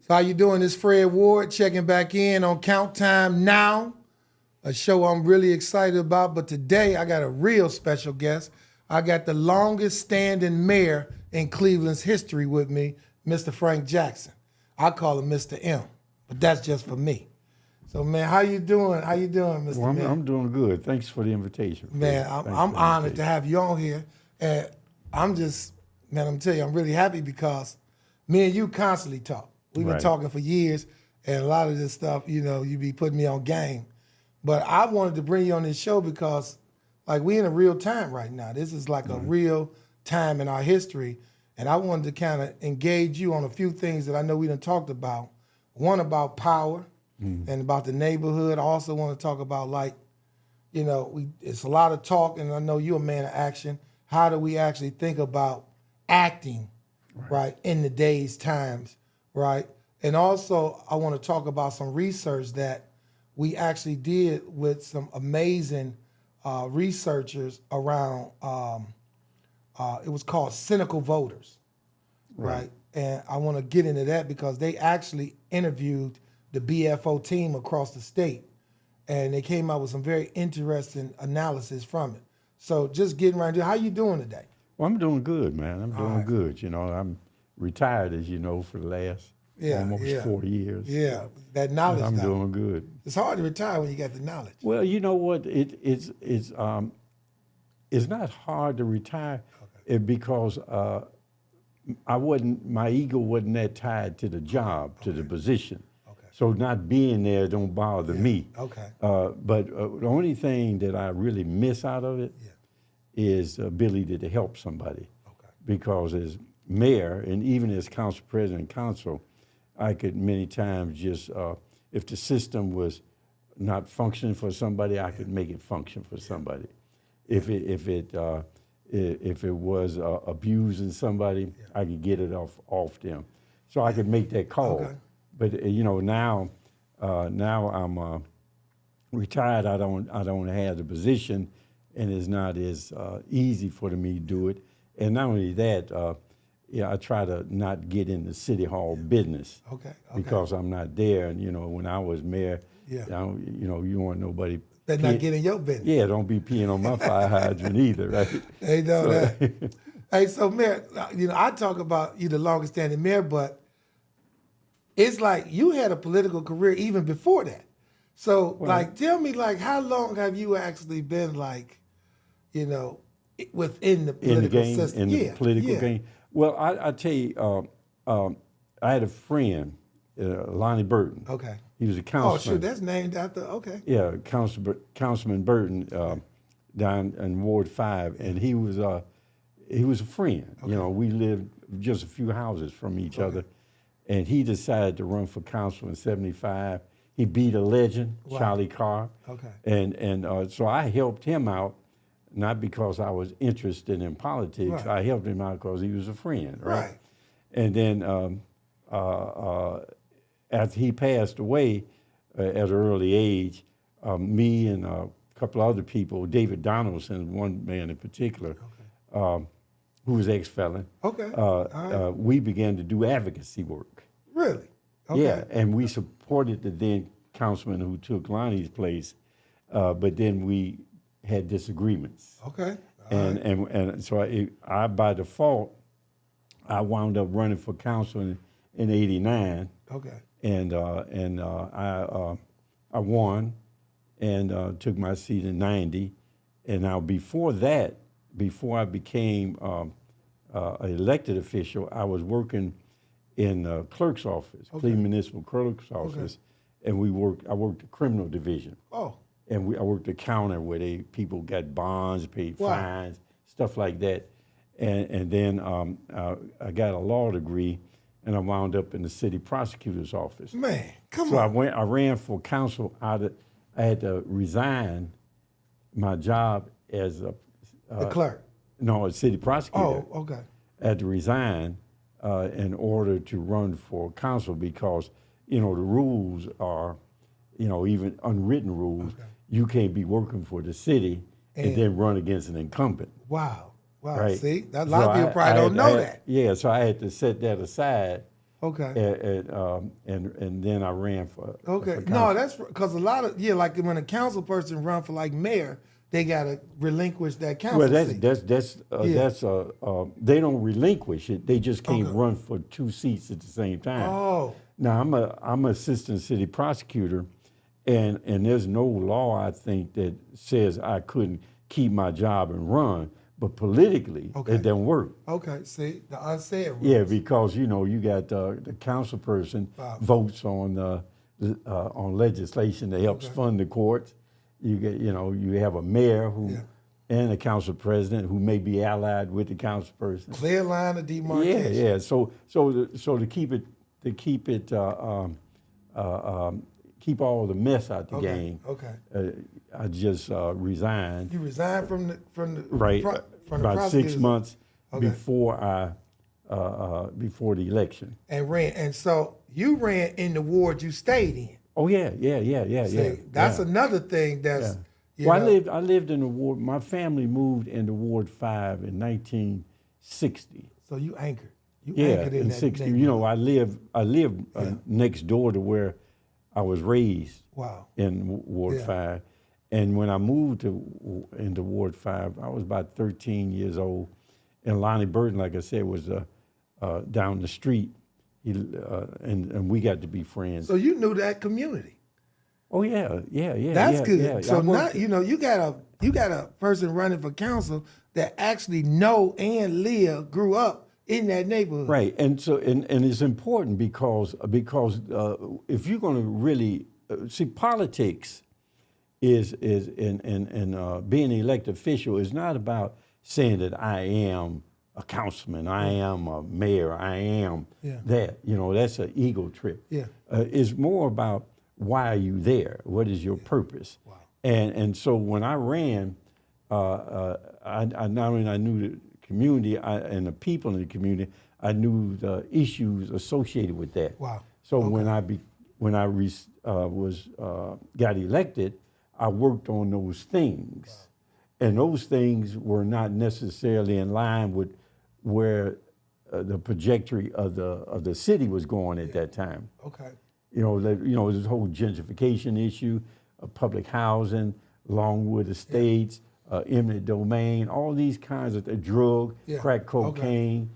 So how you doing? This Fred Ward checking back in on Count Time Now, a show I'm really excited about. But today I got a real special guest. I got the longest standing mayor in Cleveland's history with me, Mr. Frank Jackson. I call him Mr. M, but that's just for me. So man, how you doing? How you doing, Mr. Well, Mayor? I'm doing good. Thanks for the invitation. Man, I'm honored to have you on here. And I'm telling you, I'm really happy because me and you constantly talk. We've been talking for years, and a lot of this stuff, you be putting me on game. But I wanted to bring you on this show because, like, we in a real time right now. This is like a real time in our history, and I wanted to kind of engage you on a few things that I know we done talked about. One about power and about the neighborhood. I also want to talk about, like, it's a lot of talk, and I know you're a man of action. How do we actually think about acting, right in the days, times, right? And also, I want to talk about some research that we actually did with some amazing researchers around, it was called Cynical Voters, right? And I want to get into that because they actually interviewed the BFO team across the state, and they came out with some very interesting analysis from it. So just getting right into how you doing today? Well, I'm doing good, man. I'm doing good. I'm retired, as you know, for the last almost 40 years. Yeah, that knowledge. I'm doing good. It's hard to retire when you got the knowledge. Well, you know what? It's not hard to retire because my ego wasn't that tied to the job, to the position. So not being there don't bother me. But the only thing that I really miss out of it is the ability to help somebody. Because as mayor and even as council president and council, I could many times just, if the system was not functioning for somebody, I could make it function for somebody. If it was abusing somebody, I could get it off them. So I could make that call. But now I'm retired. I don't have the position, and it's not as easy for me to do it. And not only that, I try to not get in the city hall business because I'm not there. And when I was mayor, you want nobody. They're not getting your business. Yeah, don't be peeing on my fire hydrant either, right? They know that. Hey, so Mayor, I talk about you the longest standing mayor, but it's like you had a political career even before that. So, tell me, how long have you actually been, within the political system? In the political game? Well, I tell you, I had a friend, Lonnie Burton. He was a councilman. Oh, sure, that's named after, Yeah, Councilman Burton down in Ward 5, and he was a friend. We lived just a few houses from each other. And he decided to run for council in '75. He beat a legend, Charlie Carr. And so I helped him out, not because I was interested in politics. I helped him out because he was a friend, right? And then after he passed away at an early age, me and a couple other people, David Donaldson, one man in particular, who was ex-felon, we began to do advocacy work. Really? Yeah, and we supported the then councilman who took Lonnie's place, but then we had disagreements. And so I by default, I wound up running for council in '89. And I won and took my seat in '90. And now before that, before I became an elected official, I was working in the clerk's office, Cleveland Municipal Clerk's office, and I worked the criminal division. And I worked the counter where people got bonds, paid fines, stuff like that. And then I got a law degree, and I wound up in the city prosecutor's office. Man, come on. So I ran for council. I had to resign my job as the clerk. No, a city prosecutor. I had to resign in order to run for council because, the rules are, even unwritten rules. You can't be working for the city and then run against an incumbent. Wow. Right? See, a lot of people probably don't know that. Yeah, so I had to set that aside Okay. And then I ran for. Okay. For No, council. that's because a lot of like when a council person run for like mayor, they gotta relinquish that council Well, seat. they don't relinquish it. They just can't Okay. run for 2 seats at the same time. Oh. Now I'm an assistant city prosecutor, and there's no law I think that says I couldn't keep my job and run, but politically it doesn't work. Okay. See the unsaid rules. Yeah, because you got the council person votes on legislation that helps fund the courts. You get you have a mayor who and a council president who may be allied with the council person. Clear line of demarcation. Yeah. So to keep all the mess out the game. Okay. I just resigned. You resigned from the Right. from the About 6 months Okay. before before the election. and ran. And so you ran in the ward you stayed in. Oh yeah. See, that's another thing that's. You Well, know, I lived in the ward. My family moved into Ward 5 in 1960. So you anchored. You Yeah, anchored in that 60. neighborhood. I lived next door to where I was raised. Wow. In Ward Yeah. 5. And when I moved into Ward 5, I was about 13 years old. And Lonnie Burton, like I said, was down the street. And we got to be friends. So you knew that community. Oh yeah. That's good. Yeah. So I worked- now you got a person running for council that actually know and live, grew up in that neighborhood. Right, and so and it's important because if you're going to really see politics is being an elected official is not about saying that I am a councilman, I am a mayor, I am that. That's an ego trip. Yeah. It's more about why are you there? What is your purpose? Wow. And so when I ran, I not only I knew the community and the people in the community, I knew the issues associated with that. Wow. So when I got elected, I worked on those things, and those things were not necessarily in line with where the trajectory of the city was going at that time. Okay. This whole gentrification issue, public housing, Longwood Estates, eminent domain, all these kinds of drug, crack cocaine,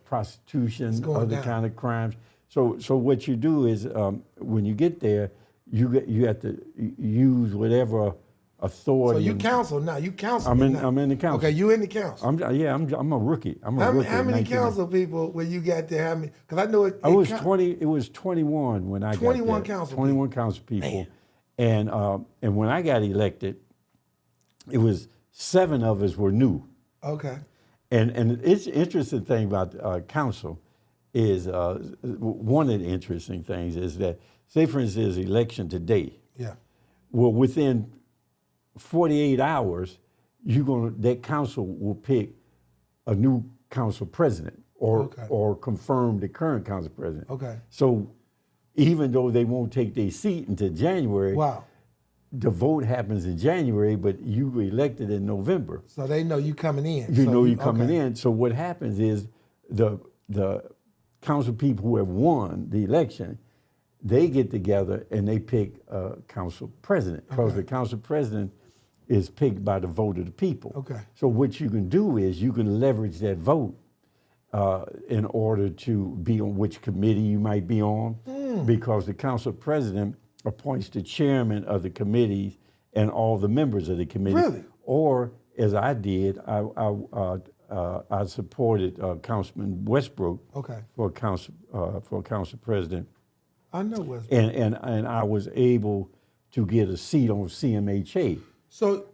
prostitution, other kind of crimes. So what you do is when you get there, you have to use whatever authority. So you counsel now. You counsel. I'm in the council. Okay, you in the council. I'm a rookie. I'm a How rookie. many council people when you got there? How many? Because I know it. I was 20. It was 21 when I 21 got there. council 21 council people, and when I got elected, it was 7 of us were new. Okay. And it's interesting thing about council is one of the interesting things is that, say for instance, election today. Yeah. Well, within 48 hours, that council will pick a new council president or confirm the current council president. Okay. So even though they won't take their seat until January, Wow. the vote happens in January, but you were elected in November. So they know you coming in. You know you're coming in. So what happens is the council people who have won the election, they get together and they pick a council president because the council president is picked by the vote of the people. Okay. So what you can do is you can leverage that vote in order to be on which committee you might be on, because the council president appoints the chairman of the committees and all the members of the committee. Really? Or as I did, I supported Councilman Westbrook for council president. I know Westbrook. And I was able to get a seat on CMHA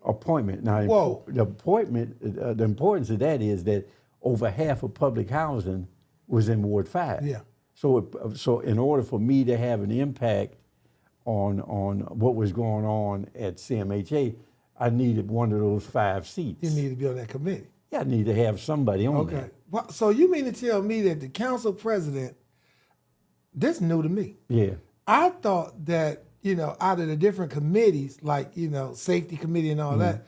appointment. Now, the appointment, the importance of that is that over half of public housing was in Ward 5. Yeah. So in order for me to have an impact on what was going on at CMHA, I needed one of those 5 seats. You need to be on that committee. Yeah, I need to have somebody on there. Okay. Well, so you mean to tell me that the council president, this is new to me. Yeah. I thought that, out of the different committees, like, safety committee and all that,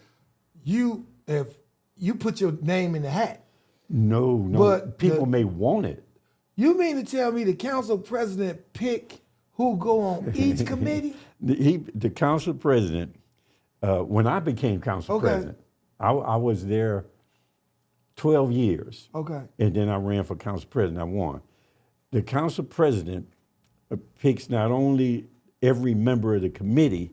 if you put your name in the hat. No. But people may want it. You mean to tell me the council president pick who go on each committee? The council president, when I became council president, I was there 12 years. Okay. And then I ran for council president. I won. The council president picks not only every member of the committee,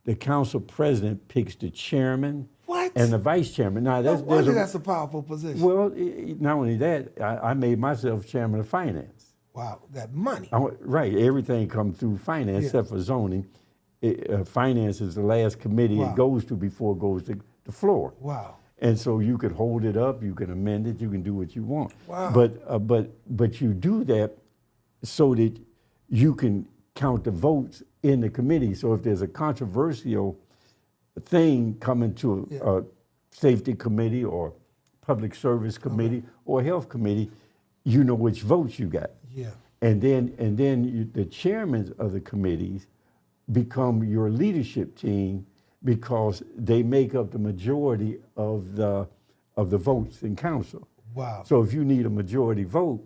the council president picks the chairman and the vice chairman. Now, that's a powerful position. Well, not only that, I made myself chairman of finance. Wow, that money. Right, everything comes through finance except for zoning. Finance is the last committee it goes to before it goes to the floor. Wow. And so you could hold it up, you can amend it, you can do what you want. Wow. But you do that so that you can count the votes in the committee. So if there's a controversial thing coming to a safety committee or public service committee or health committee, you know which votes you got. Yeah. And then the chairmen of the committees become your leadership team because they make up the majority of the votes in council. Wow. So if you need a majority vote,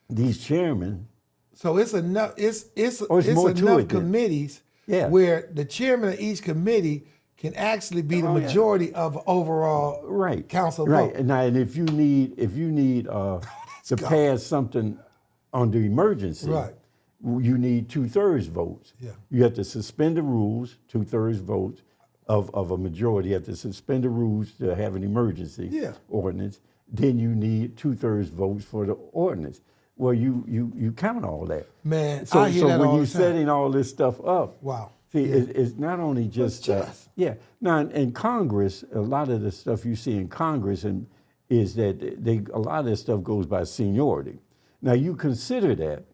these chairmen. So it's enough. It's more to enough it then. committees where the chairman of each committee can actually be the majority of overall council vote. Right. Now, and if you need to pass something on the emergency, you need 2/3 votes. Yeah. You have to suspend the rules, 2/3 votes of a majority. You have to suspend the rules to have an emergency ordinance. Then you need 2/3 votes for the ordinance. Well, you count all that. Man, so, I hear that when all you're the time. setting all this stuff up, see, Yeah. it's not only just Now in Congress, a lot of the stuff you see in Congress is that a lot of this stuff goes by seniority. Now you consider that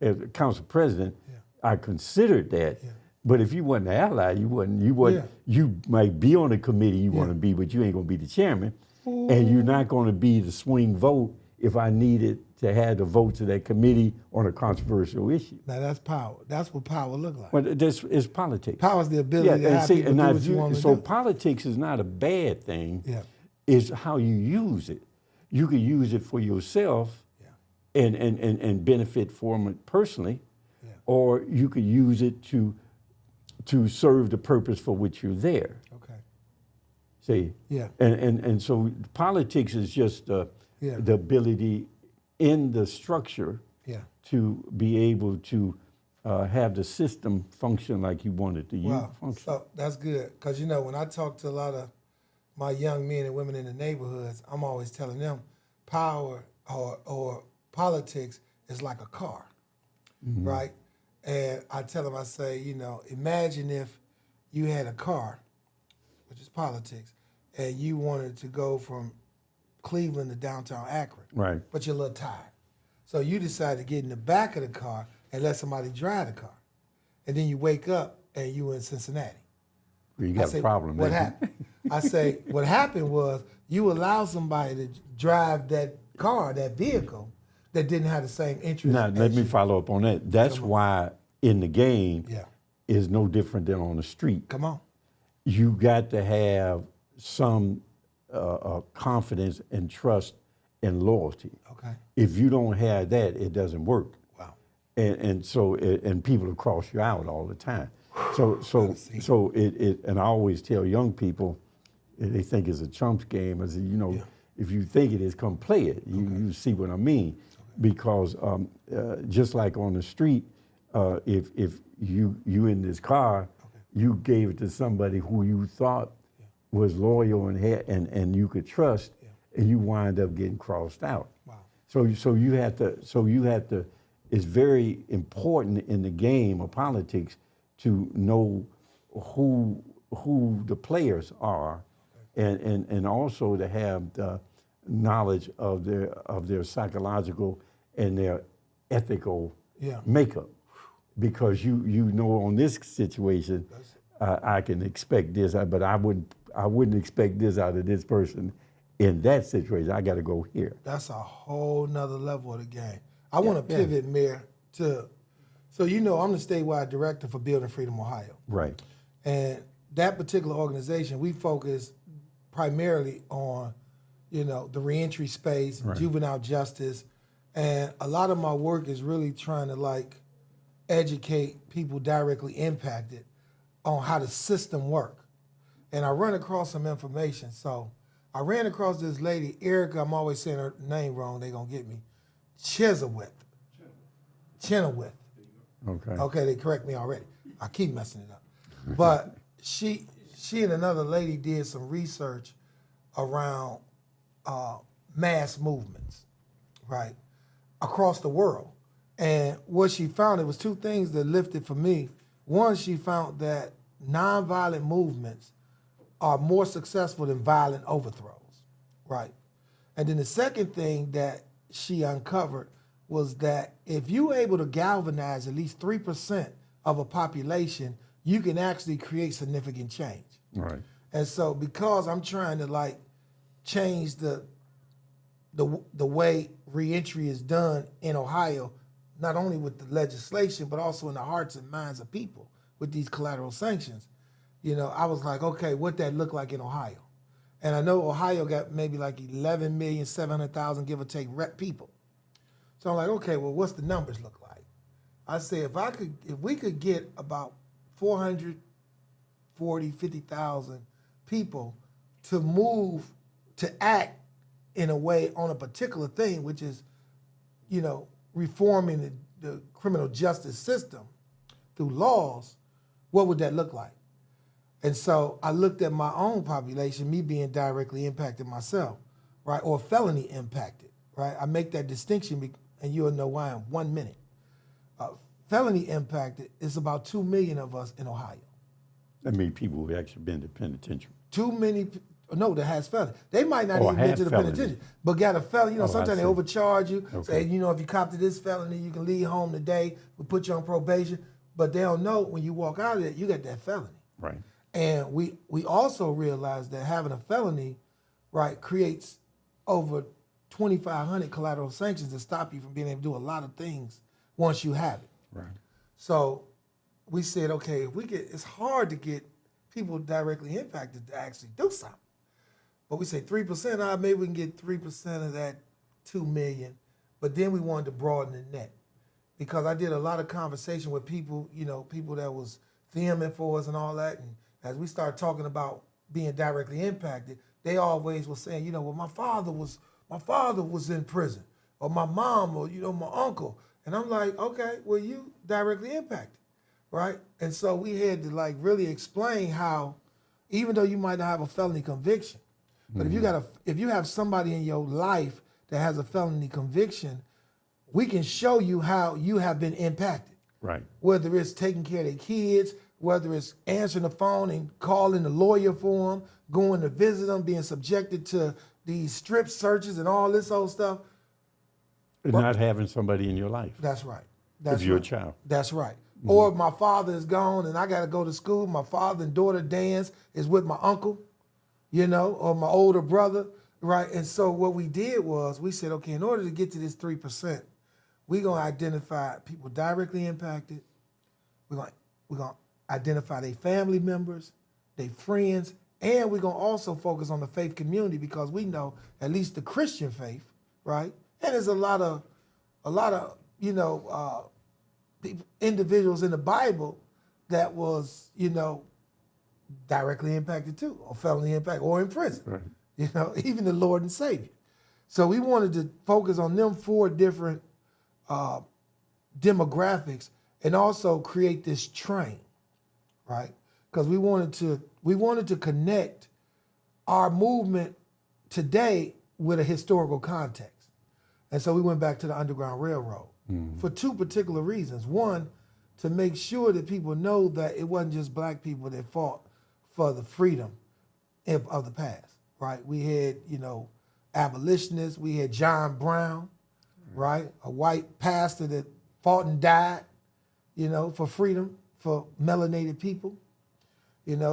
as a council president. I considered that. But if you wasn't an ally, you might be on the committee you want to be, but you ain't gonna be the chairman. Ooh. And you're not gonna be the swing vote if I needed to have the votes of that committee on a controversial issue. Now that's power. That's what power look like. But it's politics. Power is the ability to have people do what you want to do. So politics is not a bad thing. It's how you use it. You can use it for yourself and benefit from it personally, or you could use it to serve the purpose for which you're there. Okay. See? Yeah. And so politics is just the ability in the structure to be able to have the system function like you want it to function. So that's good. Because, when I talk to a lot of my young men and women in the neighborhoods, I'm always telling them power or politics is like a car, right? And I tell them, I say, imagine if you had a car, which is politics, and you wanted to go from Cleveland to downtown Akron. Right. But you're a little tired. So you decide to get in the back of the car and let somebody drive the car. And then you wake up and you in Cincinnati. Well, you got a problem. What happened? I say, what happened was you allowed somebody to drive that car, that vehicle, that didn't have the same interest. Now, let me follow up on that. That's why in the game is no different than on the street. Come on. You got to have some confidence and trust and loyalty. Okay. If you don't have that, it doesn't work. Wow. And people will cross you out all the time. So and I always tell young people, they think it's a chumps game. I say, if you think it is, come play it. You see what I mean? Because just like on the street, if you in this car, you gave it to somebody who you thought was loyal and you could trust, and you wind up getting crossed out. Wow. So you have to. It's very important in the game of politics to know who the players are, and also to have the knowledge of their psychological and their ethical makeup, because you know on this situation, I can expect this, but I wouldn't expect this out of this person in that situation. I got to go here. That's a whole nother level of the game. I want to pivot, Mayor, so I'm the statewide director for Building Freedom Ohio. Right. And that particular organization, we focus primarily on, the reentry space, juvenile justice, And a lot of my work is really trying to like educate people directly impacted on how the system work. And I run across some information. So I ran across this lady, Erica, I'm always saying her name wrong, they're gonna get me. Chenoweth. Okay. Okay, they correct me already. I keep messing it up. But she and another lady did some research around mass movements, right, across the world. And what she found, it was two things that lifted for me. One, she found that nonviolent movements are more successful than violent overthrows, right? And then the second thing that she uncovered was that if you're able to galvanize at least 3% of a population, you can actually create significant change. Right. And so because I'm trying to like change the way reentry is done in Ohio, not only with the legislation, but also in the hearts and minds of people with these collateral sanctions, I was like, okay, what that look like in Ohio? And I know Ohio got maybe like 11,700,000, give or take, people. So I'm like, okay, well, what's the numbers look like? I say, if we could get about 50,000 people to move, to act in a way on a particular thing, which is, reforming the criminal justice system through laws, what would that look like? And so I looked at my own population, me being directly impacted myself, right, or felony impacted, right? I make that distinction, and you'll know why in 1 minute. Felony impacted is about 2 million of us in Ohio. I mean, people who actually been to penitentiary. Too many, no, that has felony. They might not even have been to the felony. penitentiary, but got a felony. Sometimes they overcharge you. Okay. Say, if you cop to this felony, you can leave home today. We'll put you on probation. But they don't know when you walk out of it, you got that felony. Right. And we also realize that having a felony, right, creates over 2,500 collateral sanctions to stop you from being able to do a lot of things once you have it. Right. So we said, okay, it's hard to get people directly impacted to actually do something. But we say 3%, maybe we can get 3% of that 2 million. But then we wanted to broaden the net, because I did a lot of conversation with people, people that was filming for us and all that. And as we started talking about being directly impacted, they always were saying, well, my father was in prison, or my mom, or my uncle. And I'm like, okay, well, you directly impacted, right? And so we had to like really explain how, even though you might not have a felony conviction, but if you have somebody in your life that has a felony conviction, we can show you how you have been impacted. Right. Whether it's taking care of their kids, whether it's answering the phone and calling the lawyer for them, going to visit them, being subjected to these strip searches and all this old stuff. And not having somebody in your life. That's right. If you're a child. That's right. Mm-hmm. Or my father is gone and I got to go to school. My father and daughter dance is with my uncle, or my older brother, right? And so what we did was we said, okay, in order to get to this 3%, we're going to identify people directly impacted. We're going to identify their family members, their friends, and we're going to also focus on the faith community, because we know at least the Christian faith, right? And there's a lot of individuals in the Bible that was, directly impacted too, or felony impact, or in prison. Right. Even the Lord and Savior. So we wanted to focus on them 4 different demographics, and also create this train, right? Because we wanted to connect our movement today with a historical context. And so we went back to the Underground Railroad for 2 particular reasons. One, to make sure that people know that it wasn't just black people that fought for the freedom of the past, right? We had, abolitionists. We had John Brown, right? A white pastor that fought and died, for freedom, for melanated people.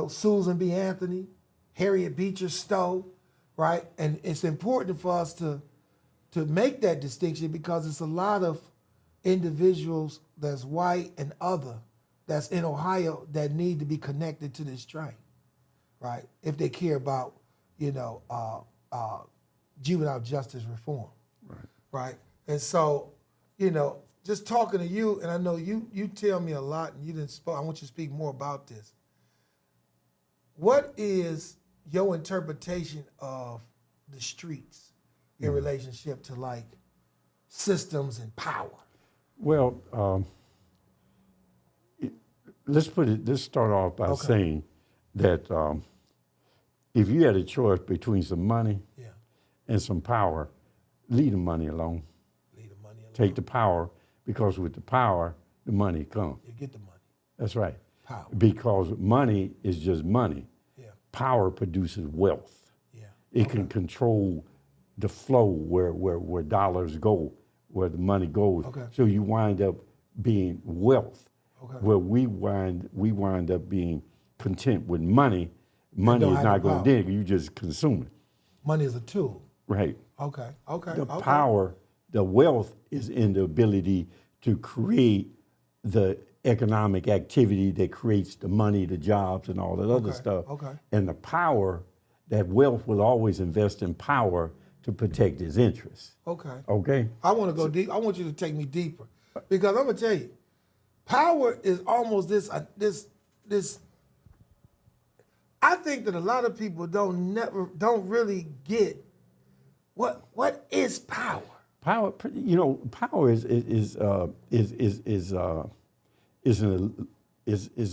Susan B. Anthony, Harriet Beecher Stowe, right? And it's important for us to make that distinction, because it's a lot of individuals that's white and other that's in Ohio that need to be connected to this train, right? If they care about, juvenile justice reform, right? And so, you know, just talking to you, and I know you tell me a lot, and you didn't I want you to speak more about this. What is your interpretation of the streets in relationship to like systems and power? Well, let's start off by saying that if you had a choice between some money and some power, leave the money alone. Leave the money alone. Take the power, because with the power, the money comes. You get the money. That's right. Power. Because money is just money. Yeah. Power produces wealth. Yeah. It can control the flow where dollars go, where the money goes. Okay. So you wind up being wealth. Okay. Where we wind up being content with money. Money is not going to dig. You just consume it. Money is a tool. Right. Okay. The power, the wealth is in the ability to create the economic activity that creates the money, the jobs, and all that other stuff. Okay. And the power, that wealth will always invest in power to protect its interests. Okay. Okay? I want to go deep. I want you to take me deeper, because I'm gonna tell you, power is almost this. I think that a lot of people don't really get what is power. Power, power is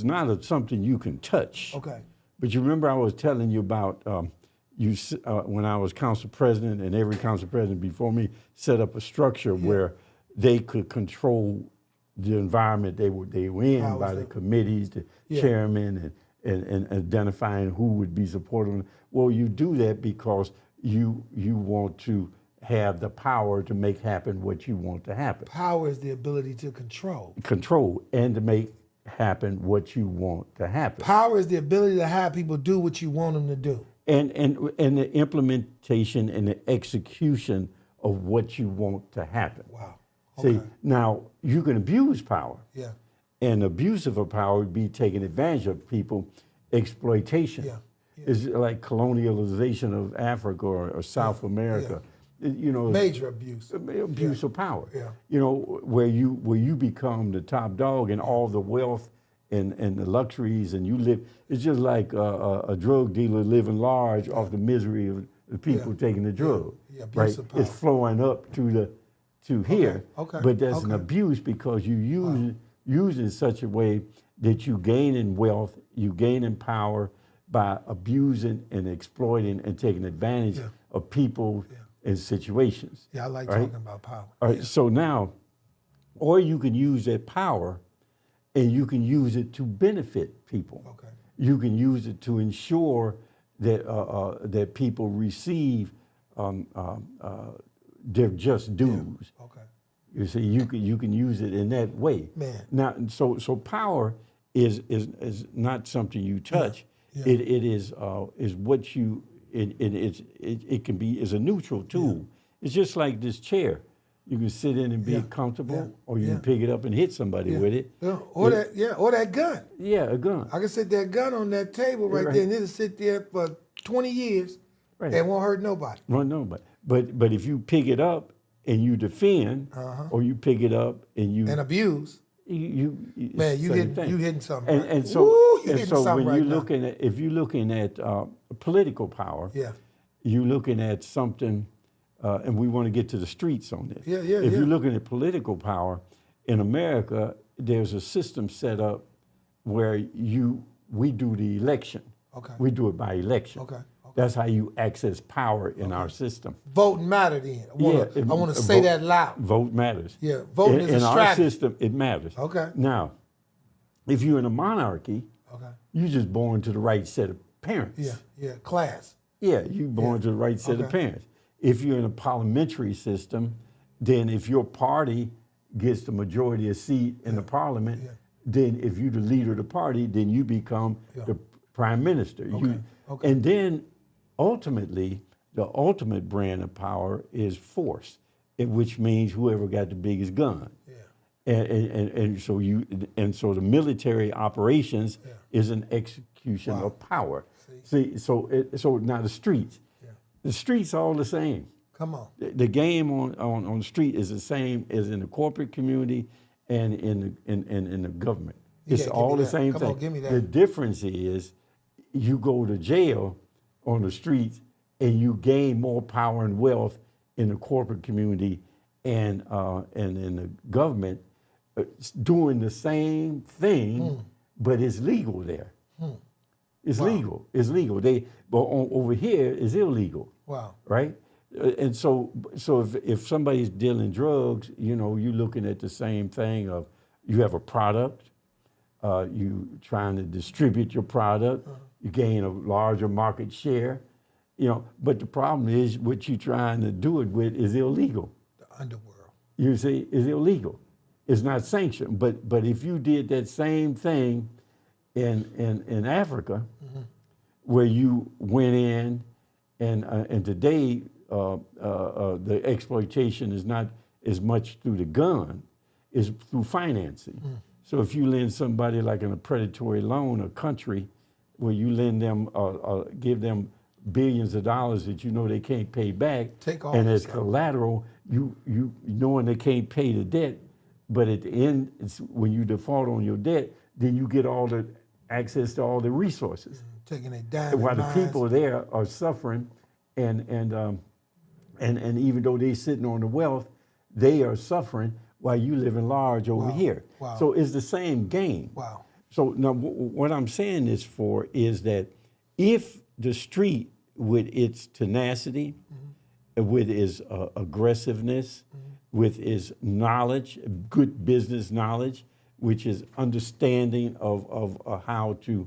not something you can touch. Okay. But you remember I was telling you about when I was council president, and every council president before me set up a structure where they could control the environment they were in by the committees, the chairman, and identifying who would be supporting. Well, you do that because you want to have the power to make happen what you want to happen. Power is the ability to control. Control and to make happen what you want to happen. Power is the ability to have people do what you want them to do. And the implementation and the execution of what you want to happen. Wow. Okay. See, now you can abuse power. Yeah. And abuse of a power would be taking advantage of people, exploitation. Yeah. It's like colonialization of Africa or South America. Major abuse. Abuse of power. Yeah. Where you become the top dog and all the wealth and the luxuries, and you live. It's just like a drug dealer living large off the misery of the people taking the drug. Yeah. Abuse Right. of power. It's flowing up to here. Okay. But that's an abuse because you use it in such a way that you gain in wealth, you gain in power by abusing and exploiting and taking advantage of people and situations. Yeah, I like talking about power. All right, so now, or you can use that power and you can use it to benefit people. Okay. You can use it to ensure that that people receive their just dues. Yeah. Okay. You see, you can use it in that way. Man. Now, so power is not something you touch. Yeah. It is what you it can be is a neutral tool. Yeah. It's just like this chair. You can sit in and be comfortable, or you can pick it up and hit somebody with it. Yeah. Or that gun. Yeah, a gun. I can sit that gun on that table right there, and it'll sit there for 20 years and won't hurt nobody. Well, nobody. But if you pick it up and you defend, or you pick it up and abuse. You hitting something. And so when right you're now. looking at, if you're looking at political power, you're looking at something, and we want to get to the streets on this. If you're looking at political power in America, there's a system set up where we do the election. Okay. We do it by election. Okay. That's how you access power in our system. Voting matters then. I want to say that loud. Vote matters. Yeah, voting is a strategy. In our system, it matters. Okay. Now, if you're in a monarchy, you're just born to the right set of parents. Class. Yeah, you're born to the right set of parents. If you're in a parliamentary system, then if your party gets the majority of seat in the parliament, then if you're the leader of the party, then you become the prime minister. And then ultimately, the ultimate brand of power is force, which means whoever got the biggest gun. And so the military operations is an execution of power. See, so now the streets. The streets are all the same. Come on. The game on the street is the same as in the corporate community and in the government. It's all the same thing. Come on, give me that. The difference is you go to jail on the streets and you gain more power and wealth in the corporate community and in the government doing the same thing, but it's legal there. It's legal. It's legal. Over here is illegal. Wow. Right? And so if somebody's dealing drugs, you're looking at the same thing of you have a product, you trying to distribute your product, you gain a larger market share, but the problem is what you're trying to do it with is illegal. The underworld. You see, is illegal. It's not sanctioned. But if you did that same thing in Africa, where you went in and today the exploitation is not as much through the gun, is through financing. So if you lend somebody like in a predatory loan, a country where you lend them, give them billions of dollars that they can't pay back, and as collateral, you knowing they can't pay the debt, but at the end, when you default on your debt, then you get all the access to all the resources. Taking it down. While the people there are suffering, and even though they're sitting on the wealth, they are suffering while you living large over here. Wow. So it's the same game. Wow. So now what I'm saying this for is that if the street with its tenacity, with its aggressiveness, with its knowledge, good business knowledge, which is understanding of how to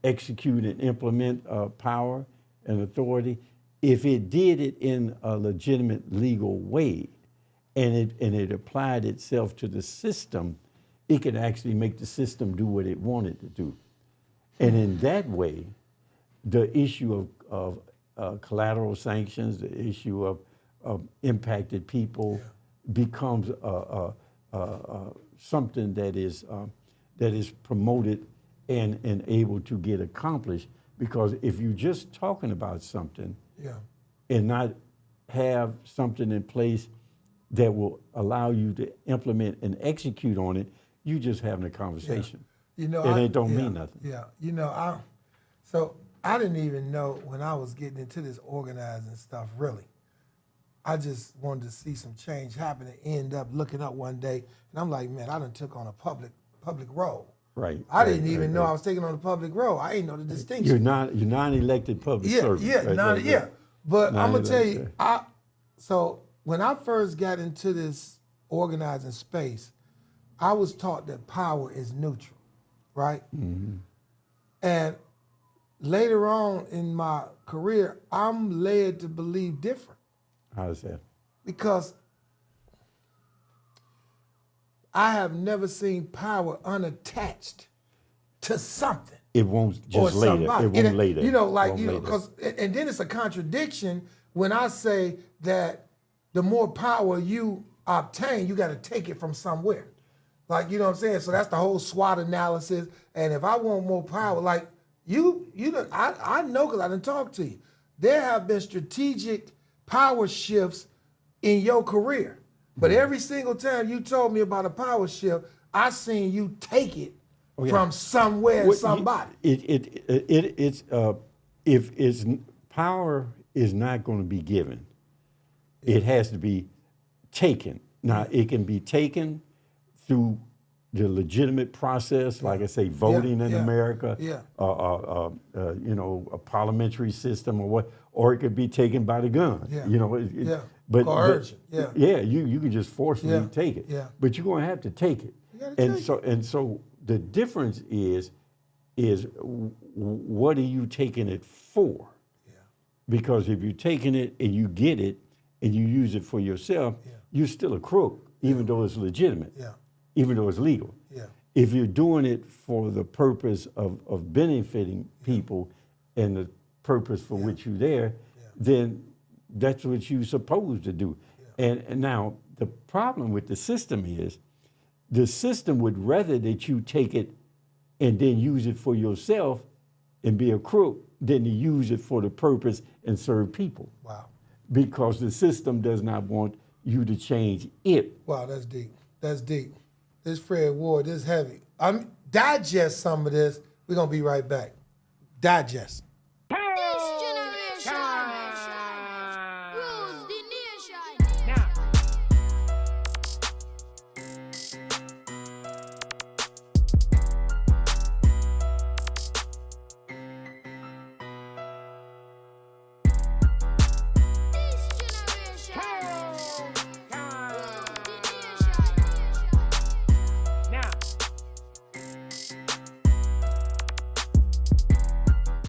execute and implement power and authority, if it did it in a legitimate legal way and it applied itself to the system, it could actually make the system do what it wanted to do. And in that way, the issue of collateral sanctions, the issue of impacted people becomes something that is promoted and able to get accomplished. Because if you're just talking about something and not have something in place that will allow you to implement and execute on it, you just having a conversation. It don't mean nothing. Yeah. So I didn't even know when I was getting into this organizing stuff, really. I just wanted to see some change happen and end up looking up one day, and I'm like, man, I done took on a public role. Right. I didn't even know I was taking on a public role. I didn't know the distinction. You're non-elected public servant. But I'm gonna tell you, so when I first got into this organizing space, I was taught that power is neutral, right? And later on in my career, I'm led to believe different. How is that? Because I have never seen power unattached to something. It won't just lay there. It won't lay there. And then it's a contradiction when I say that the more power you obtain, you got to take it from somewhere. Like, you know what I'm saying? So that's the whole SWOT analysis. And if I want more power, like I know because I didn't talk to you. There have been strategic power shifts in your career. But every single time you told me about a power shift, I seen you take it from somewhere and somebody. If power is not going to be given, it has to be taken. Now, it can be taken through the legitimate process, like I say, voting in America, a parliamentary system or it could be taken by the gun. But coercion. You can just forcibly take it. But you're going to have to take it. And so the difference is what are you taking it for? Because if you're taking it and you get it and you use it for yourself, you're still a crook, even though it's legitimate, even though it's legal. If you're doing it for the purpose of benefiting people and the purpose for which you're there, then that's what you're supposed to do. And now the problem with the system is the system would rather that you take it and then use it for yourself and be a crook than to use it for the purpose and serve people. Wow. because the system does not want you to change it. Wow, that's deep. That's deep. This Fred Ward, this is heavy. Digest some of this. We're going to be right back. Digest.